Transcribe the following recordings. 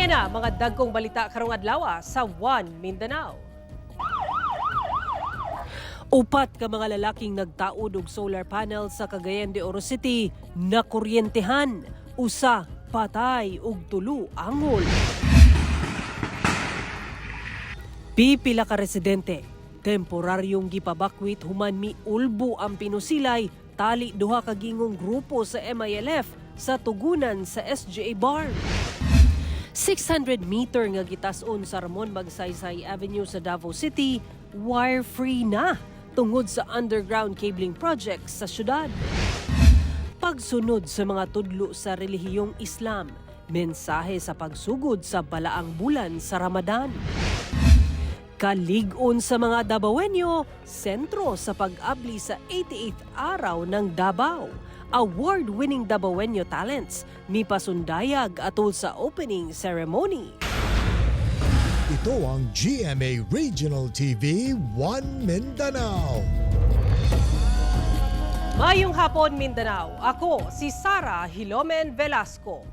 Kina mga dagkong balita karong adlaw sa One Mindanao. Upat ka mga lalaking nagtaod og solar panel sa Cagayan de Oro City na kuryentehan, usa patay ug tulo angol. Pipila ka residente, temporaryong gipabakwit human miulbo ang pinusilay tali duha ka gingong grupo sa MILF sa tugunan sa SGA Bar. 600-meter nga gitason sa Ramon Magsaysay Avenue sa Davao City, wire-free na tungod sa underground cabling project sa syudad. Pagsunod sa mga tudlo sa relihiyong Islam, mensahe sa pagsugod sa balaang bulan sa Ramadan. Kalig-on sa mga Davaoenyo, sentro sa pag-abli sa 88th araw ng Davao. Award-winning Davaoenyo talents mipasundayag atol sa opening ceremony. Ito ang GMA Regional TV 1 Mindanao. Mayong hapon Mindanao, ako si Sara Hilomen Velasco.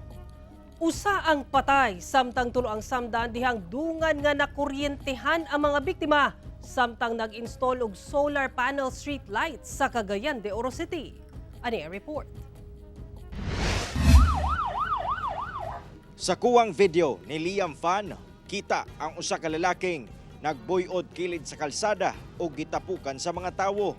Usa ang patay samtang tulo ang samdan dihang dungan nga nakuryentehan ang mga biktima samtang nag-install og solar panel street lights sa Cagayan de Oro City. Ani ang report. Sa kuwang video ni Liam Fan, kita ang usa ka lalaking nagbuyod kilid sa kalsada o gitapukan sa mga tawo.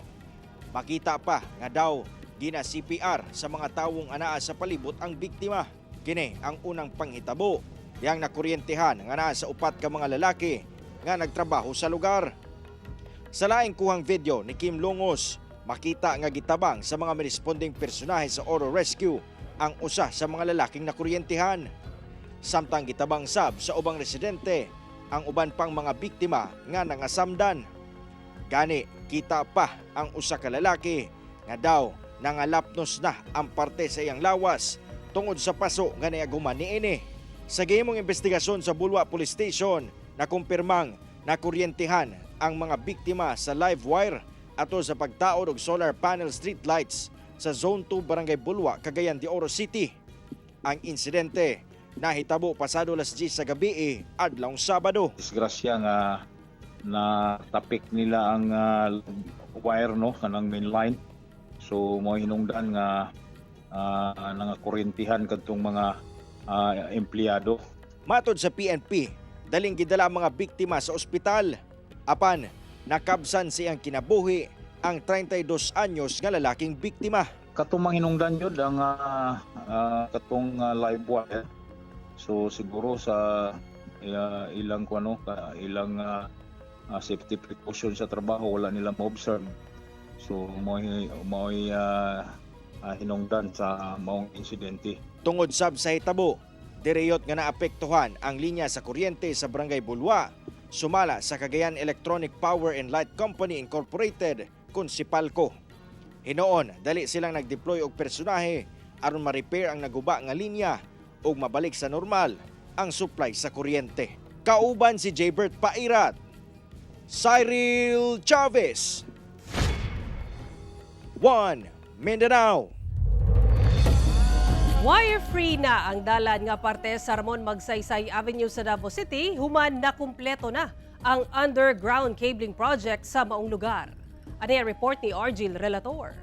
Makita pa nga daw gina CPR sa mga tawong anaa sa palibot ang biktima. Kini ang unang panghitabo yang nakuryentehan nga naa sa upat ka mga lalaki nga nagtrabaho sa lugar. Sa laing kuhang video ni Kim Longos, makita nga gitabang sa mga responding personahe sa Oro Rescue ang usa sa mga lalaking nakuryentehan. Samtang gitabang sab sa ubang residente ang uban pang mga biktima nga nangasamdan. Gani kita pa ang usa ka lalaki nga daw nangalapnos na ang parte sa iyang lawas tungod sa paso nga niaguman niini. Sa gihimong investigasyon sa Bulwa Police Station, nakumpirmang nakuryentehan ang mga biktima sa live wire ato sa pagtaod og solar panel street lights sa Zone 2 Barangay Bulwa, Cagayan de Oro City. Ang insidente nahitabo pasado alas 10 sa gabi adlawng Sabado. Disgrasya nga na tapik nila ang wire no kanang main line. So mo hinungdan nga nangakuryentihan kadtong mga empleyado. Matod sa PNP, daling gidala ang mga biktima sa ospital. Apan nakabsan siyang kinabuhi ang 32 anyos nga lalaking biktima. Katong hinungdan yun ang katong live wire. So siguro sa ilang ilang safety precaution sa trabaho wala nila ma-observe. So mo hinungdan sa maong insidente. Tungod sab sa hitabo, direyot nga naapektuhan ang linya sa kuryente sa Barangay Bulwa, sumala sa Cagayan Electronic Power and Light Company Incorporated, Consipalco. Hinoon, dali silang nag-deploy og personahe aron ma-repair ang naguba nga linya ug mabalik sa normal ang supply sa kuryente. Kauban si Jaybert Pairat, Cyril Chavez, One Mindanao. Wire-free na ang dalan nga parte sa Ramon Magsaysay Avenue sa Davao City, human na kumpleto na ang underground cabling project sa maong lugar. Ano ang report ni Argil Relator?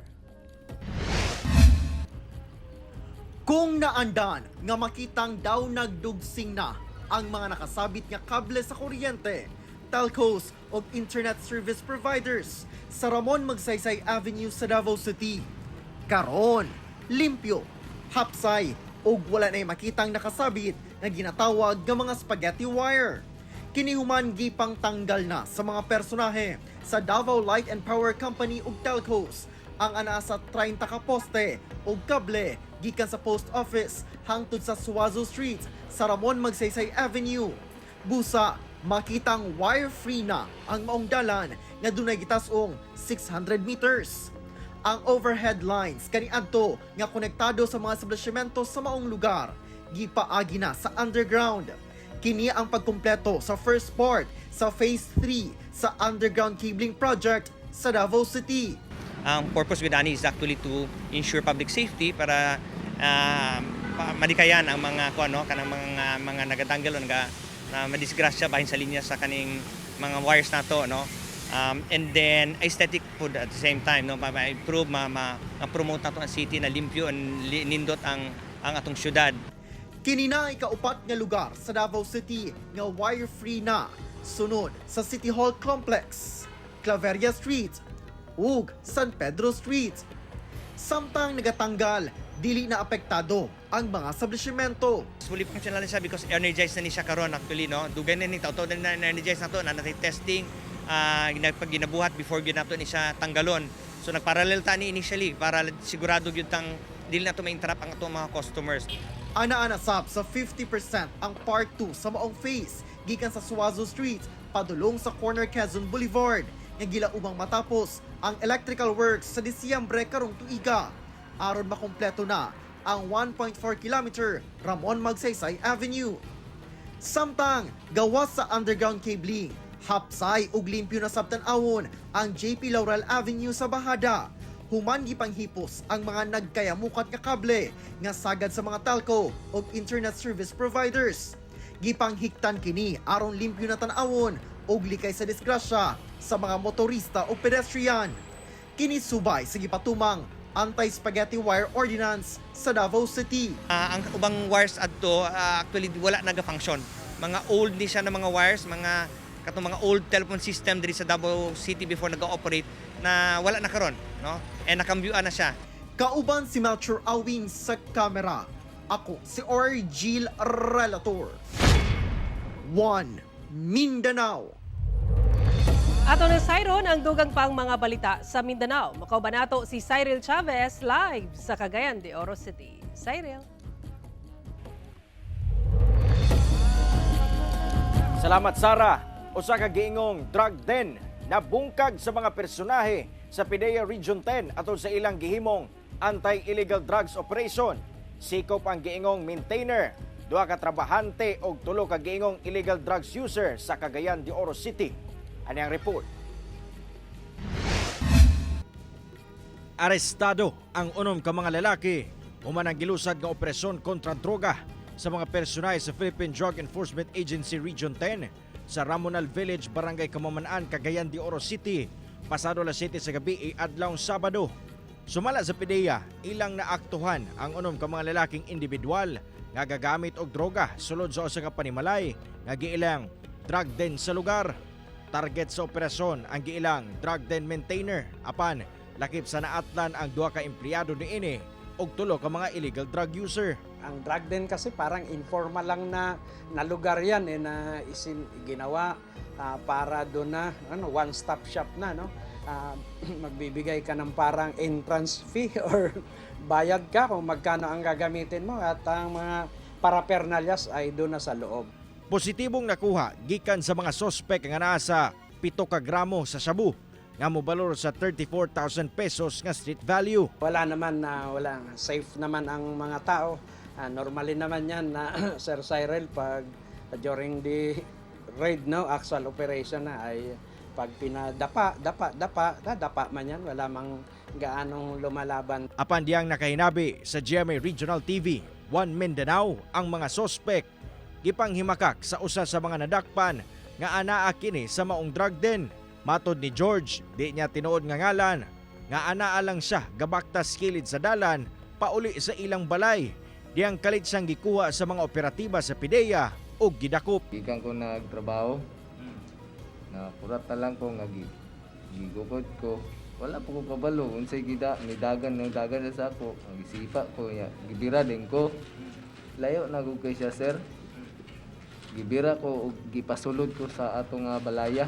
Kung naandan nga makitang daw nagdugsing na ang mga nakasabit nga kable sa kuryente, telcos o internet service providers sa Ramon Magsaysay Avenue sa Davao City. Karon, limpyo, hapsay o wala na makitang nakasabit na ginatawag nga mga spaghetti wire. Kinihuman gipang tanggal na sa mga personahe sa Davao Light and Power Company ug telcos ang ana sa 30 ka poste ug kable gikan sa post office hangtod sa Suazo Street sa Ramon Magsaysay Avenue. Busa makitang wire-free na ang maong dalan nga dunay gitas-ong 600 meters. Ang overhead lines kaniadto nga konektado sa mga establishmento sa maong lugar gipaagi na sa underground. Kini ang pagkumpleto sa first part sa phase 3 sa underground cabling project sa Davao City. Ang purpose with ANI is actually to ensure public safety para madikayan ang mga kanang mga nagatanggal na madisgrasya bahin sa linya sa kaning mga wires nato no. And then aesthetic food at the same time no, ma-improve ma-promote nato ang city na limpyo and nindot ang atong syudad. Kini na ikaupat nga lugar sa Davao City nga wire-free na sunod sa City Hall Complex, Claveria Street, ug San Pedro Street. Samtang nagatanggal, dili na apektado ang mga establishmento. Fully functional na siya because energized na ni siya karon actually no. Dugay na ni tao na energized na to na testing pag ginabuhat before gyud nato ni siya tanggalon. So nagparallel ta ni initially para sigurado gyud tang dili na to ma-interrupt ang atong mga customers. Ana-ana sab sa 50% ang part 2 sa maong phase gikan sa Suazo Street padulong sa corner Quezon Boulevard nga gilaumang matapos ang electrical works sa Disyembre karong tuiga aron makompleto na ang 1.4 km Ramon Magsaysay Avenue. Samtang gawas sa underground cabling, hapsay ug limpyo na sabtan-awon ang JP Laurel Avenue sa Bahada. Human gipanghipos ang mga nagkayamukat nga kable nga sagad sa mga telco o internet service providers. Gipanghiktan kini aron limpyo na tan-awon og likay sa disgrasya sa mga motorista o pedestrian. Kini subay sa gipatumang Anti-Spaghetti Wire Ordinance sa Davao City. Ang ubang wires adto actually wala naga-function. Mga old ni siya na mga wires, katong mga old telephone system diri sa Davao City before nag-ooperate na wala na karon, no? And nakambyuan na siya. Kauban si Melchor Awing sa kamera. Ako si Orgil Relator. 1 Mindanao. Ato na Cyron ang dugang pang mga balita sa Mindanao. Makauban nato si Cyril Chavez live sa Cagayan de Oro City. Cyril. Salamat Sara. Usa ka giingong drug den nabungkag sa mga personahe sa PIDEA Region 10 atol sa ilang gihimong anti-illegal drugs operation. Sikop ang giingong maintainer, 2 ka trabahante o 3 ka giingong illegal drugs user sa Cagayan de Oro City. Ano ang report? Arestado ang 6 ka mga lalaki human ang gilusad nga operasyon kontra droga sa mga personahe sa Philippine Drug Enforcement Agency Region 10 sa Ramonal Village, Barangay Kamamanaan, Cagayan de Oro City, pasado alas 7 sa gabi adlaw Sabado. Sumala sa PIDEA, ilang naaktuhan ang 6 ka mga lalaking individual nga gagamit og droga sulod sa usa ka panimalay nga giilang drug den sa lugar. Target sa operasyon ang giilang drug den maintainer apan lakip sa naatlan ang 2 ka empleyado niini og 3 ka mga illegal drug user. Ang drug den kasi parang informal lang na lugar yan na ginawa para doon na one-stop shop na no. Magbibigay ka ng parang entrance fee or bayad ka kung magkano ang gagamitin mo at ang mga parapernalyas ay doon na sa loob. Positibong nakuha gikan sa mga sospek nga nasa 7 ka gramo sa shabu nga mobalor sa 34,000 pesos nga street value. Wala naman wala safe naman ang mga tao. Normally naman yan na Sir Cyril pag during the raid actual operation na ay pag dapa man yan, wala mang gaanong lumalaban. Apan diyang nakahinabi sa GMA Regional TV 1 Mindanao ang mga sospek gipanghimakak sa usa sa mga nadakpan nga anaa kini sa maong drug den. Matod ni George, di niya tinuod nga ngalan, nga anaa lang siya gabaktas kilid sa dalan pauli sa ilang balay. Diyang kalit siyang gikuha sa mga operatiba sa PIDEA o gidakop. Ikan ko nagtrabaho, na purat na lang ko nga gigukod ko. Wala po ko kabalo, unsay nidagan na sa ako, gisipa ko, gibira din ko. Layo na ko kay siya sir. Gibira ko o gipasulod ko sa atong balaya.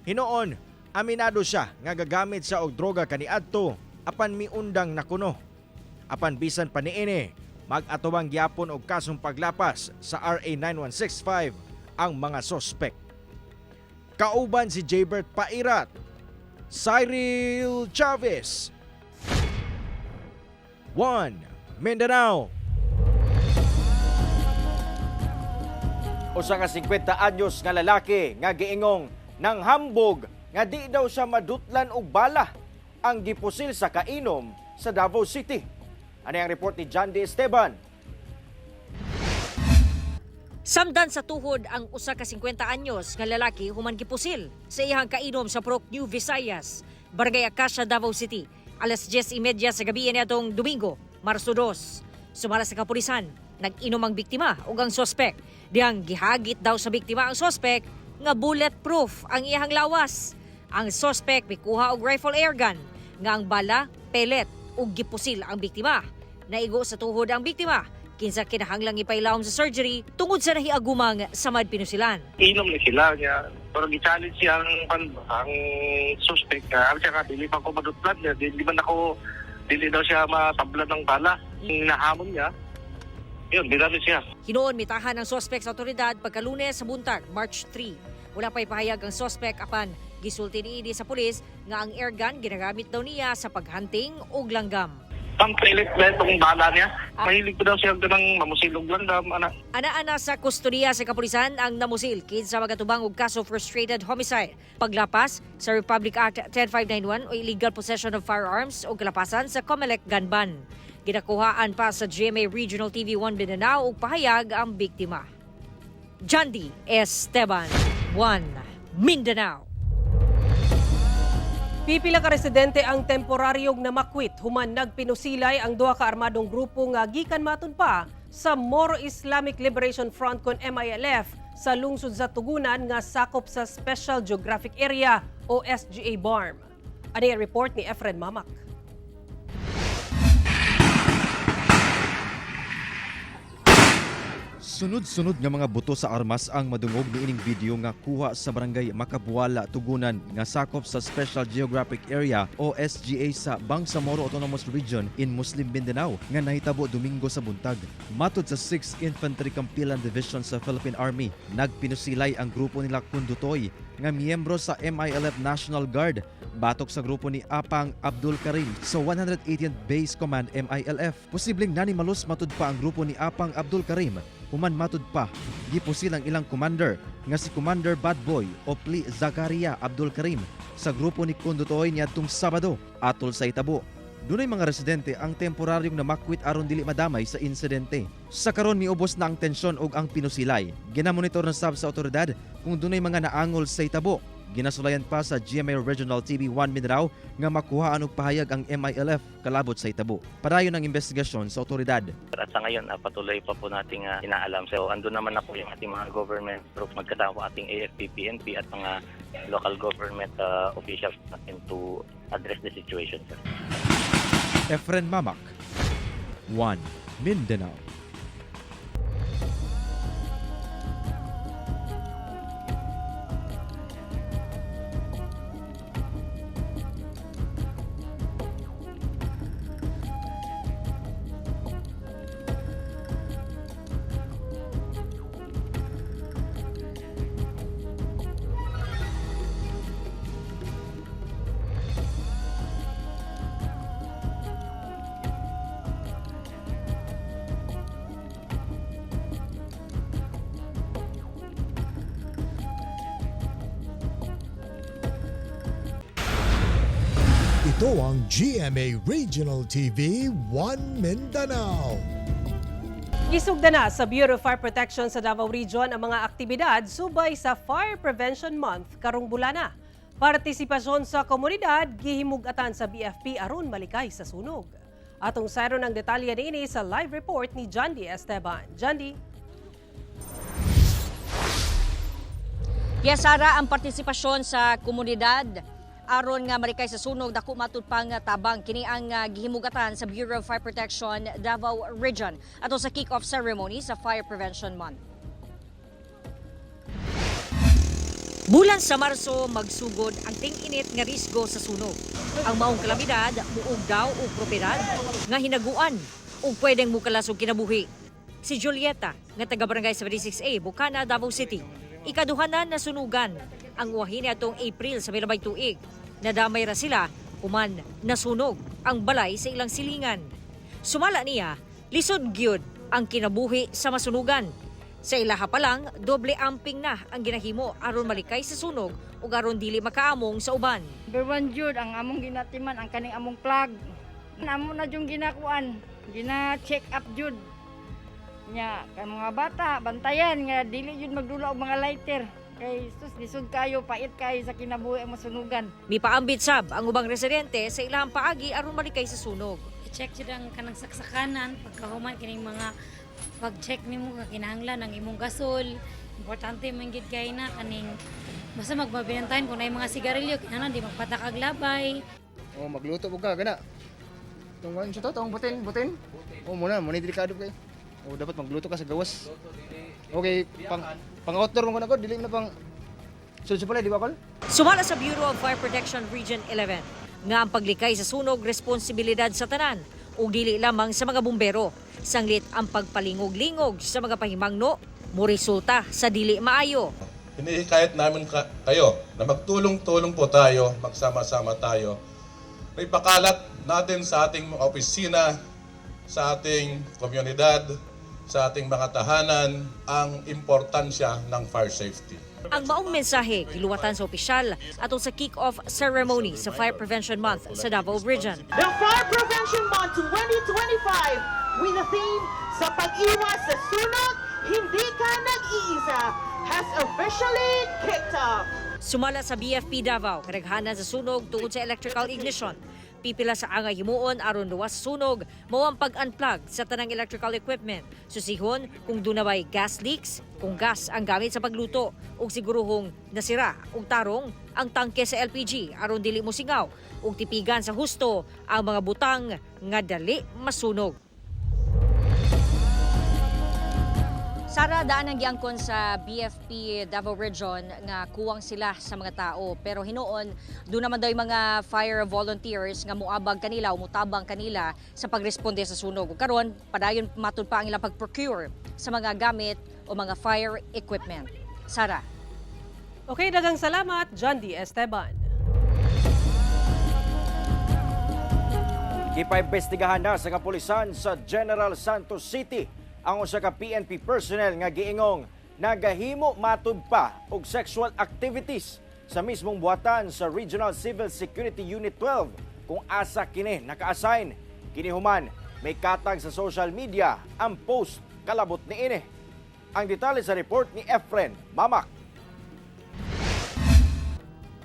Hinoon, aminado siya nga gagamit sa og droga kaniadto apan miundang nakuno. Apan bisan pa niini, mag-atubang gyapon og kasong paglapas sa RA 9165 ang mga sospek. Kauban si Jaybert Pairat, Cyril Chavez, 1 Mindanao. Usa ka 50 anyos nga lalaki nga giingong nang hambog nga di daw siya madutlan og bala ang gipusil sa kainom sa Davao City. Ano ang report ni John D. Esteban? Samdan sa tuhod ang usa ka 50 anyos nga lalaki human gipusil sa iyang kainom sa Purok New Visayas, Barangay Acacia, Davao City, alas 10:30 sa gabi niadtong Domingo, Marso 2. Sumala sa kapulisan, nag-inom ang biktima ug ang sospek. Diyang gihagit daw sa biktima ang sospek nga bulletproof ang iyang lawas. Ang sospek mikuha og rifle airgun nga ang bala, pellet ug gipusil ang biktima. Naigo sa tuhod ang biktima. Kinsa kinahanglang ipailawom sa surgery tungod sa nahiagumang samad pinusilan. Inom na sila niya. Pero gi-challenge siya ang suspect ka. Ang siya ka, dili pa ko madutlan niya. Dili daw siya matablan ng bala. Nahamon niya. Yun, dinalo siya. Hinoon mitahan ng sospek sa otoridad pagkalunes sa buntag, March 3. Wala pa'y pahayag ang sospek apan gisulti niini sa pulis nga ang airgun ginagamit daw niya sa paghunting og langgam. Pampilit na itong bala niya. Mahilig ko daw siya ng mamusilog langgam. Ana-ana sa kustodiya sa kapulisan ang namusil kinsa magatubang og kaso frustrated homicide, paglapas sa Republic Act 10591 o illegal possession of firearms o kalapasan sa Comelec gun ban. Ginakuhaan pa sa GMA Regional TV 1 Mindanao og pahayag ang biktima. Jandy Esteban, 1 Mindanao. Pipila ka residente ang temporaryong namakwit human nagpinusilay ang duha ka armadong grupo nga gikan maton pa sa Moro Islamic Liberation Front kon MILF sa lungsod sa Tugunan nga sakop sa Special Geographic Area o SGA BARM. Ano yung report ni Efren Mamak? Sunod-sunod nga mga buto sa armas ang madungog niining video nga kuha sa barangay Makabuala, Tugunan nga sakop sa Special Geographic Area o SGA sa Bangsamoro Autonomous Region in Muslim Mindanao nga nahitabo Domingo sa buntag. Matod sa 6th Infantry Campilan Division sa Philippine Army, nagpinusilay ang grupo nila Kundutoy nga miyembro sa MILF National Guard batok sa grupo ni Apang Abdul Karim sa 118th Base Command MILF. Posibleng nanimalos matud pa ang grupo ni Apang Abdul Karim. Human matud pa, gipusil ang ilang commander nga si Commander Badboy o Pli Zakaria Abdul Karim sa grupo ni Kundutoy niadtong Sabado atol sa Itabo. Dunay mga residente ang temporaryong namakwit aron dili madamay sa insidente. Sa karon miubos na ang tensyon ug ang pinusilay. Ginamonitor na sab sa otoridad kung dunay mga naangol sa Itabo. Ginasulayan pa sa GMA Regional TV 1 Mindanao nga makuhaan og pahayag ang MILF kalabot sa Itabo. Padayon ang investigasyon sa otoridad. At sa ngayon, patuloy pa po nating inaalam. So, andun naman na po yung ating mga government groups, magkasama po ating AFP, PNP at mga local government officials natin to address the situation, sir. Efren Mamak, 1 Mindanao. Ito ang GMA Regional TV 1 Mindanao. Gisugda na sa Bureau of Fire Protection sa Davao Region ang mga aktibidad subay sa Fire Prevention Month karong bulana. Partisipasyon sa komunidad gihimug-atan sa BFP aron malikay sa sunog. Atong sayro ng detalye niini sa live report ni Jandy Esteban. Jandy. Yes, Sara, ang partisipasyon sa komunidad aron nga marikay sa sunog dako matud pang tabang kini ang gihimugatan sa Bureau of Fire Protection Davao Region ato sa kick-off ceremony sa Fire Prevention Month. Bulan sa Marso magsugod ang ting-init nga risgo sa sunog. Ang maong kalamidad muog daw og propiedad nga hinaguan ug pwedeng mukalas og kinabuhi. Si Julieta nga taga Barangay 76A, Bukana, Davao City, ikaduhanan na sunugan ang uwahin atong April sa milabay tuig. Nadamay ra sila human nasunog ang balay sa ilang silingan. Sumala niya, lisod gyud ang kinabuhi sa masunugan. Sa ilaha pa lang, doble amping na ang ginahimo aron malikay sa sunog ug aron dili makaamong sa uban. Number one jud ang among ginatiman ang kaning among plug. Amo na jung ginakuan, gina-check up jud. Nya kay mga bata bantayan nga dili yun magdula og mga lighter. Kay sus lisod kayo pait kayo sa kinabuhi ang masunugan. Mipaambit sab ang ubang residente sa ilahang paagi aron malikay sa sunog. I-check jud ang kanang saksakanan pagkahuman kining mga pag-check nimo ka kinahanglan ang imong gasol. Importante man gid kay na kaning basta magbabinantayan kung nay mga sigarilyo kinahanglan di magpatakag labay. Oh, magluto po ka gana. Tungguan siya to, tong butin. Oh, muna delikado kay. Oh, dapat magluto ka sa gawas. Okay, pang outdoor mo ko dili na pang sulso pala di ba kol? Sumala sa Bureau of Fire Protection Region 11 nga ang paglikay sa sunog responsibilidad sa tanan ug dili lamang sa mga bumbero. Sanglit ang pagpalingog-lingog sa mga pahimangno mo resulta sa dili maayo. Hinihikayat namin kayo na magtulong-tulong po tayo, magsama-sama tayo. May pakalat natin sa ating mga opisina, sa ating komunidad, sa ating mga tahanan, ang importansya ng fire safety. Ang maong mensahe giluwatan sa opisyal atong sa kick-off ceremony sa Fire Prevention Month sa Davao Region. The Fire Prevention Month 2025 with the theme sa pag-iwas sa sunog, hindi ka nag-iisa has officially kicked off. Sumala sa BFP Davao, kadaghanan sa sunog tungod sa electrical ignition. Pipila sa angay himuon aron luwas sa sunog, mao ang pag-unplug sa tanang electrical equipment. Susihon kung dunaway gas leaks, kung gas ang gamit sa pagluto, ug siguruhong nasira ug tarong ang tangke sa LPG aron dili mo singaw, ug tipigan sa husto ang mga butang nga dali masunog. Sara, daan ang giangkon sa BFP Davao Region nga kuwang sila sa mga tao. Pero hinuon, doon naman daw yung mga fire volunteers nga muabag kanila o mutabang kanila sa pagresponde sa sunog. Karon, padayon matud pa ang ilang pag-procure sa mga gamit o mga fire equipment. Sara. Okay, dagang salamat, John D. Esteban. Ipaimbestigahan na sa kapulisan sa General Santos City ang usa ka PNP personnel nga giingong nagahimo matud pa og sexual activities sa mismong buhatan sa Regional Civil Security Unit 12 kung asa kini naka-assign. Kini human may katag sa social media ang post kalabot niini. Ang detalye sa report ni Efren Mamak.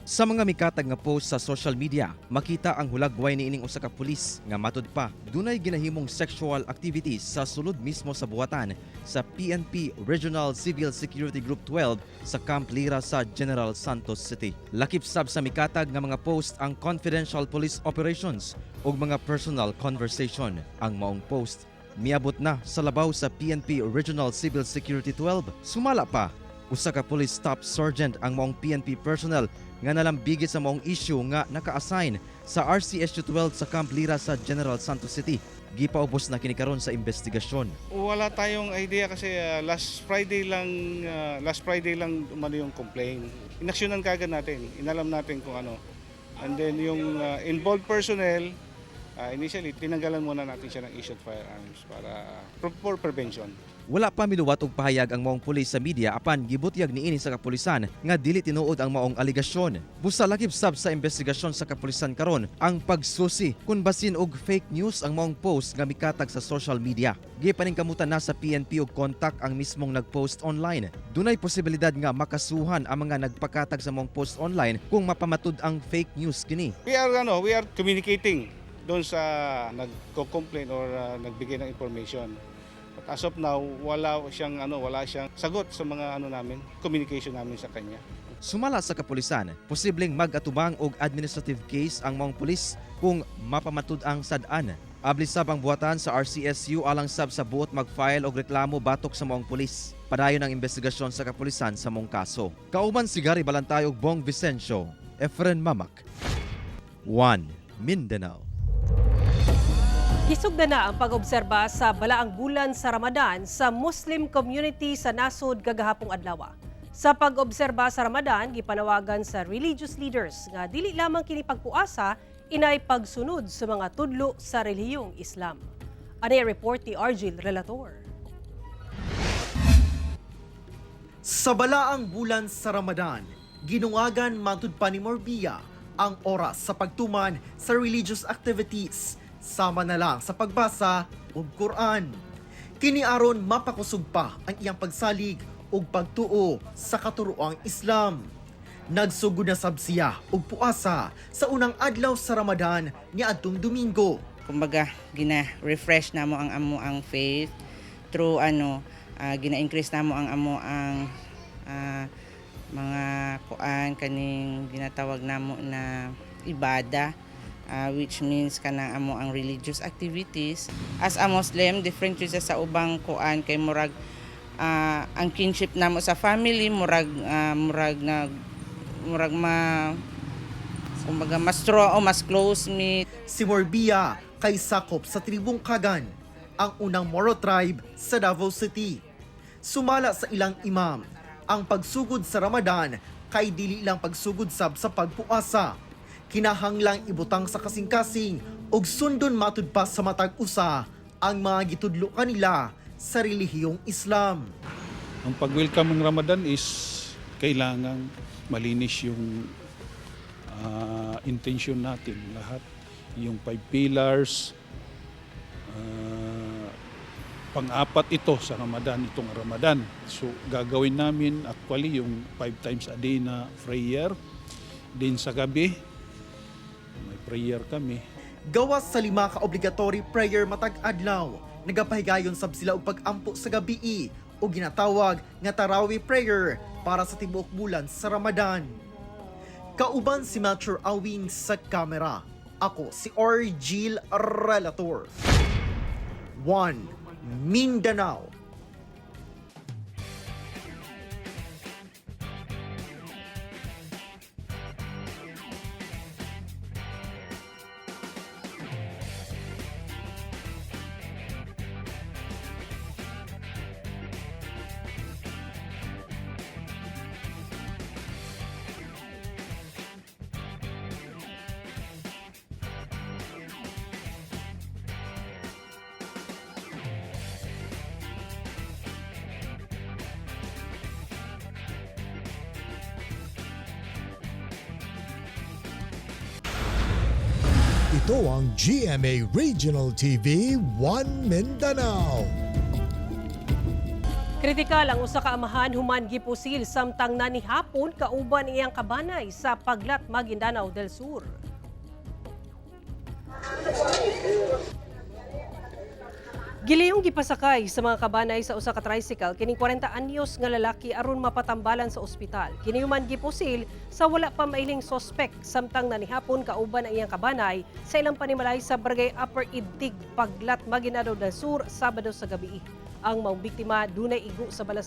Sa mga mikatag nga post sa social media, makita ang hulagway niining usa ka pulis nga matud pa dunay ginahimong sexual activities sa sulod mismo sa buhatan sa PNP Regional Civil Security Group 12 sa Camp Lira sa General Santos City. Lakip sab sa mikatag nga mga post ang confidential police operations ug mga personal conversation. Ang maong post miabot na sa labaw sa PNP Regional Civil Security 12. Sumala pa, usa ka police staff sergeant ang maong PNP personnel nga nalambigit sa maong issue nga naka-assign sa RCSU 12 sa Camp Lira sa General Santos City. Gipaubos na kini karon sa investigasyon. Wala tayong idea kasi last Friday lang umano yung complaint. Inaksyonan kagad natin, inalam natin kung ano. And then yung involved personnel, initially tinanggalan muna natin siya ng issued firearms para for prevention. Wala pa miluwat og pahayag ang maong pulis sa media apan gibutyag niini sa kapulisan nga dili tinuod ang maong aligasyon. Busa lakip sab sa investigasyon sa kapulisan karon ang pagsusi kung basin og fake news ang maong post nga mikatag sa social media. Gipaningkamutan na sa PNP og kontak ang mismong nagpost online. Dunay posibilidad nga makasuhan ang mga nagpakatag sa maong post online kung mapamatud ang fake news kini. We are communicating doon sa nagko-complain or nagbigay ng information. But as of now, wala siyang sagot sa mga communication namin sa kanya. Sumala sa kapulisan, posibleng mag-atubang og administrative case ang maong pulis kung mapamatud ang sad-an. Abli sab ang buhatan sa RCSU alang sab sa buot mag-file og reklamo batok sa maong pulis. Padayon ang investigasyon sa kapulisan sa maong kaso. Kauban si Gary Balantay ug Bong Vicencio, Efren Mamak. 1 Mindanao. Hisugda na ang pag-obserba sa balaang bulan sa Ramadan sa Muslim community sa nasod kagahapong adlaw. Sa pag-obserba sa Ramadan, gipanawagan sa religious leaders nga dili lamang kini pagpuasa, inay pagsunod sa mga tudlo sa relihiyong Islam. Ani report ni Argil Relator. Sa balaang bulan sa Ramadan, ginuwagan matud pa ni Morbia ang oras sa pagtuman sa religious activities sama na lang sa pagbasa ug Quran. Kini aron mapakusog pa ang iyang pagsalig ug pagtuo sa katuroang Islam. Nagsugod na sab siya og puasa sa unang adlaw sa Ramadan niadtong Domingo. Kumbaga gina-refresh namo ang amo ang faith through gina-increase namo ang amo ang mga kuan kaning ginatawag namo na ibada, which means kanang amo ang religious activities. As a Muslim, different siya sa ubang kuan kay murag ang kinship namo sa family murag kumbaga mas strong o mas close me. Si Morbia kay sakop sa tribong Kagan, ang unang Moro tribe sa Davao City. Sumala sa ilang imam, ang pagsugod sa Ramadan kay dili lang pagsugod sab sa pagpuasa. Kinahanglang ibutang sa kasing-kasing ug sundon matud pa sa matag usa ang mga gitudlo kanila sa relihiyong Islam. Ang pag-welcome ng Ramadan is kailangan malinis yung intention natin lahat. Yung 5 pillars, pang-apat ito sa Ramadan, itong Ramadan. So gagawin namin actually yung 5 times a day na prayer. Din sa gabi, may prayer kami. Gawas sa 5 ka obligatory prayer matag adlaw, nagapahigayon sab sila og pag-ampo sa gabii o ginatawag nga Tarawih prayer para sa tibuok bulan sa Ramadan. Kauban si Mature Awing sa kamera. Ako si Orgil Relator. 1 Mindanao. Ito ang GMA Regional TV 1 Mindanao. Kritikal ang usa ka amahan human gipusil samtang nanihapon kauban iyang kabanay sa Paglat, Maguindanao del Sur. Giliyong gipasakay sa mga kabanay sa usa ka tricycle kining 40 anyos nga lalaki aron mapatambalan sa ospital. Kini human gipusil sa wala pa mailing sospek samtang nanihapon kauban ang iyang kabanay sa ilang panimalay sa Barangay Upper Idtig, Paglat, Maguindanao del Sur, Sabado sa gabi. Ang maong biktima dunay igo sa bala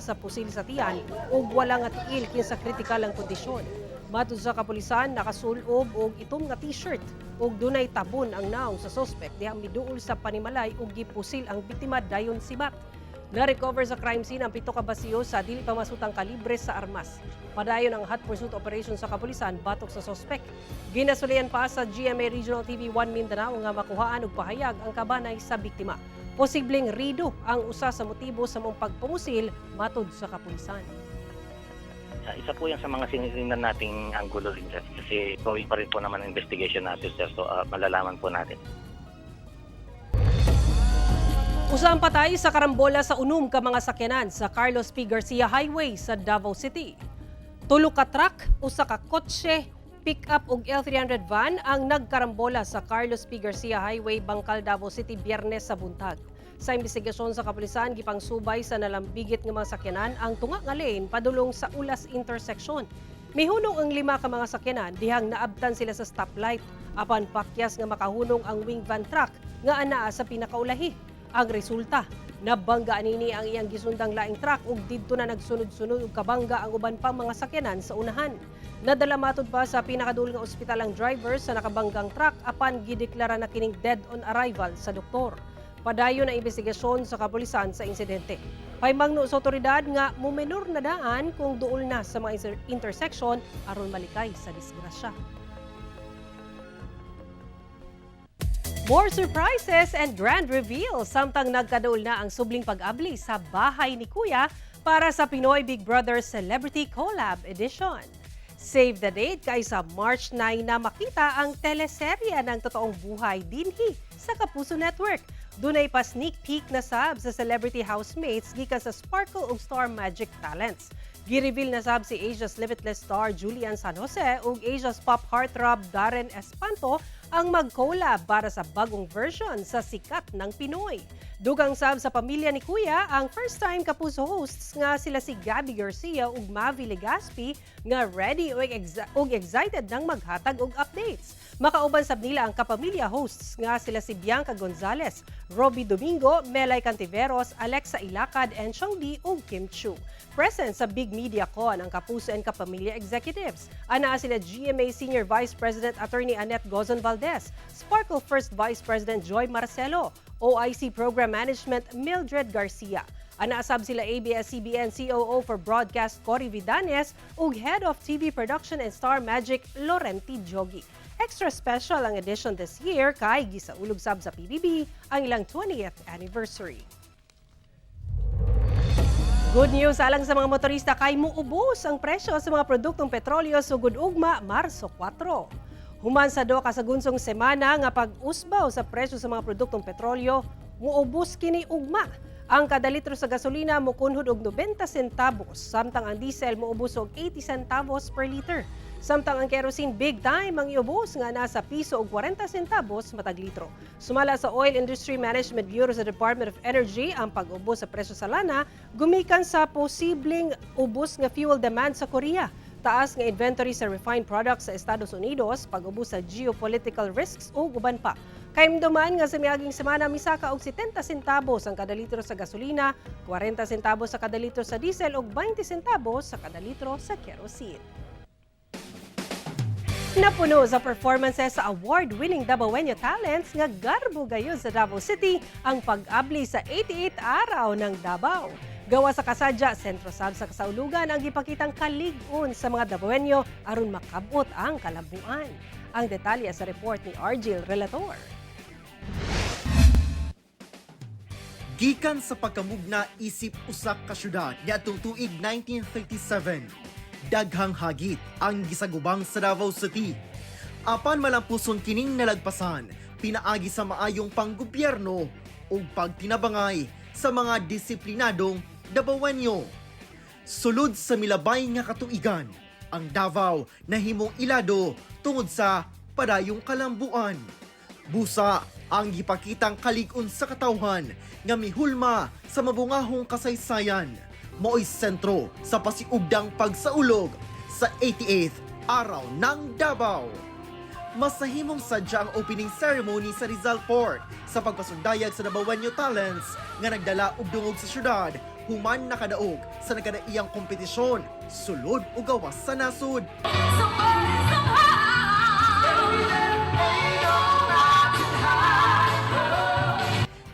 sa pusil sa tiyan ug wala nga tiil kinsa kritikal ang kondisyon. Matud sa kapulisan, nakasulob og itom nga t-shirt ug dunay tabon ang naong sa suspect dihang miduol sa panimalay ug gipusil ang biktima dayon sibat. Na-recover sa crime scene ang 7 ka basiyo sa dili pa masutang kalibre sa armas. Padayon ang hot pursuit operation sa kapulisan batok sa suspect. Ginasulian pa sa GMA Regional TV 1 Mindanao nga makuhaan og pahayag ang kabanay sa biktima. Posibleng rido ang usa sa motibo sa mong pagpumusil matud sa kapulisan. Isa po yan sa mga sinitingnan nating anggulo rin, sir. Kasi going pa rin po naman ang investigation natin, sir. So malalaman po natin. Usa ang patay sa karambola sa unom ka mga sakyanan sa Carlos P. Garcia Highway sa Davao City. 3 ka truck, usa ka kotse, pick-up ug L300 van ang nagkarambola sa Carlos P. Garcia Highway, Bangkal, Davao City, Biyernes sa buntag. Sa investigasyon sa kapulisan, gipangsubay sa nalambigit ng mga sakyanan ang tunga nga lane padulong sa Ulas intersection. Mihunong ang 5 ka mga sakyanan dihang naabtan sila sa stoplight apan pakyas nga makahunong ang wing van truck nga anaa sa pinakaulahi. Ang resulta, nabangga nini ang iyang gisundang laing truck ug didto na nagsunod-sunod ug kabangga ang uban pang mga sakyanan sa unahan. Nadala matud pa sa pinakadulong nga ospital ang driver sa nakabanggang truck apan gideklara na kining dead on arrival sa doktor. Padayon ang investigasyon sa kapulisan sa insidente. Paymangno sa otoridad nga mumenor na daan kung duol na sa mga intersection aron malikay sa disgrasya. More surprises and grand reveal samtang nagkaduol na ang subling pag-abli sa bahay ni Kuya para sa Pinoy Big Brother Celebrity Collab Edition. Save the date kay sa March 9 na makita ang teleserye ng totoong buhay dinhi sa Kapuso Network. Dunay pa sneak peek na sab sa celebrity housemates gikan sa Sparkle ug Star Magic Talents. Gi-reveal na sab si Asia's Limitless star Julian San Jose ug Asia's pop heartthrob Darren Espanto ang mag-collab para sa bagong version sa Sikat ng Pinoy. Dugang sab sa pamilya ni Kuya ang first-time Kapuso hosts nga sila si Gabby Garcia ug Mavi Legaspi nga ready ug excited nang maghatag og updates. Makauban sab nila ang kapamilya hosts nga sila si Bianca Gonzalez, Robbie Domingo, Melay Cantiveros, Alexa Ilacad, and Changdi ug Kim Chu. Present sa Big Media Con ang Kapuso and Kapamilya executives. Anaa sila GMA Senior Vice President Attorney Annette Gozon Valdez, Sparkle First Vice President Joy Marcelo, OIC Program Management Mildred Garcia. Anaasab sila ABS-CBN COO for Broadcast Cory Vidanes ug Head of TV Production and Star Magic Lorenti Jogi. Extra special ang edition this year kay gisaulog sab sa PBB ang ilang 20th anniversary. Good news alang sa mga motorista kay muubos ang presyo sa mga produktong petrolyo sugod ugma Marso 4. Human sa duha ka sagunsong semana nga pag-usbaw sa presyo sa mga produktong petrolyo, muubos kini ugma. Ang kada litro sa gasolina mukunhod og 90 centavos, samtang ang diesel muubos og 80 centavos per liter. Samtang ang kerosene big time ang iubos nga nasa piso og 40 centavos matag litro. Sumala sa Oil Industry Management Bureau sa Department of Energy, ang pag-ubos sa presyo sa lana gumikan sa posibleng ubos nga fuel demand sa Korea. Taas nga inventory sa refined products sa Estados Unidos, pag-ubos sa geopolitical risks o uban pa. Kaimduman nga sa miaging semana misaka og 70 centavos ang kada litro sa gasolina, 40 centavos sa kada litro sa diesel ug 20 centavos sa kada litro sa kerosene. Napuno sa performances sa award-winning Dabawenyo Talents nga garbo gayon sa Davao City ang pag-abli sa 88 araw ng Davao. Gawa sa kasadya, sentro sab sa kasaulugan ang gipakitang kalig-on sa mga Dabawenyo aron makabot ang kalambuan. Ang detalye sa report ni Argil Relator. Gikan sa pagkamugna isip usak ka syudad niadtong tuig 1937, daghang hagit ang gisagubang sa Davao City. Apan malampuson kining nalagpasan, pinaagi sa maayong panggobyerno ug pagtinabangay sa mga disiplinadong Dabawenyo. Sulod sa milabay nga katuigan, ang Davao nahimong ilado tungod sa padayong kalambuan. Busa ang gipakitang kalig-on sa katawhan nga mihulma sa mabungahong kasaysayan. Mo'y sentro sa pasiugdang pagsaulog sa 88th Araw ng Davao. Masahimong sadya ang opening ceremony sa Rizal Port sa pagpasundayag sa Dabawenyo Talents nga nagdala og dungog sa syudad human nakadaog sa nagkadaiyang kompetisyon, sulod o gawas sa nasud.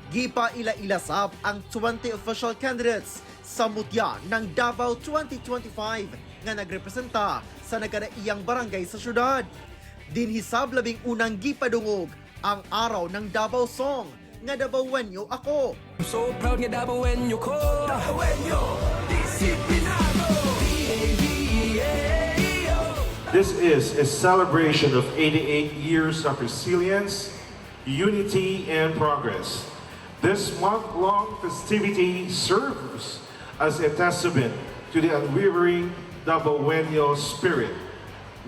Gipa ila-ilasap ang 20 official candidates sa mutya ng Davao 2025 nga nagrepresenta sa nagkadaiyang barangay sa syudad. Dinhisab labing unang gipadungog ang araw ng Davao Song nga Dabawenyo Ako. So proud nga Dabawenyo ko. Dabawenyo, disiplinado. This is a celebration of 88 years of resilience, unity, and progress. This month-long festivity serves as a testament to the unwavering Dabawenyo spirit,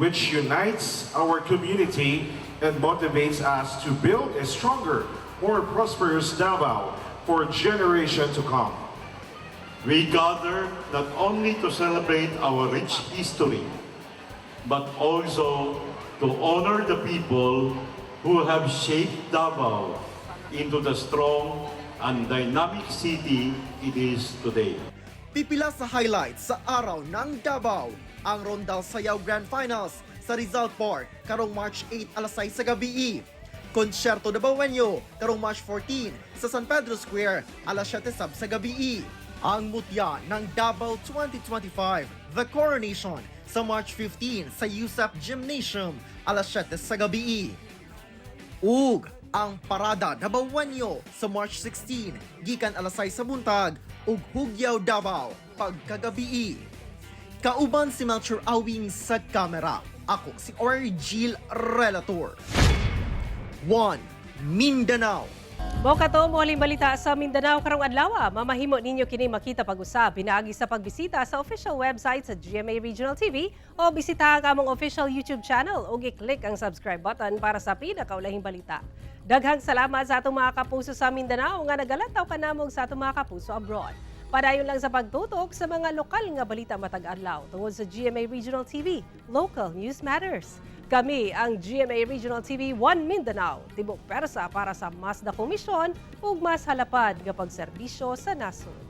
which unites our community and motivates us to build a stronger, more prosperous Davao for generations to come. We gather not only to celebrate our rich history, but also to honor the people who have shaped Davao into the strong and dynamic city it is today. Pipila sa highlights sa Araw ng Davao, ang Rondal Sayaw Grand Finals sa Rizal Port karong March 8 alas 6 sa gabi. Konsyerto Dabawenyo karong March 14 sa San Pedro Square alas 7 sab sa gabi. Ang mutya ng Davao 2025, The Coronation sa March 15 sa USAP Gymnasium alas 7 sa gabi. Ug ang Parada Dabawenyo sa March 16 gikan alas 6 sa buntag ug Hugyaw Davao pagkagabi. Kauban si Melchor Awing sa kamera. Ako si Argil Relator. 1. Mindanao Mo kato mo aling balita sa Mindanao karong adlaw. Mamahimo ninyo kini makita pag-usab pinaagi sa pagbisita sa official website sa GMA Regional TV o bisitahan ka among official YouTube channel o i-click ang subscribe button para sa pinakaulahing balita. Daghang salamat sa atong mga kapuso sa Mindanao nga nagalataw kanamong sa atong mga kapuso abroad. Padayon lang sa pagtutok sa mga lokal nga balita matag adlaw tungod sa GMA Regional TV. Local News Matters. Kami ang GMA Regional TV 1 Mindanao, tibok persa para sa mas na komisyon ug mas halapad nga pagserbisyo sa nasod.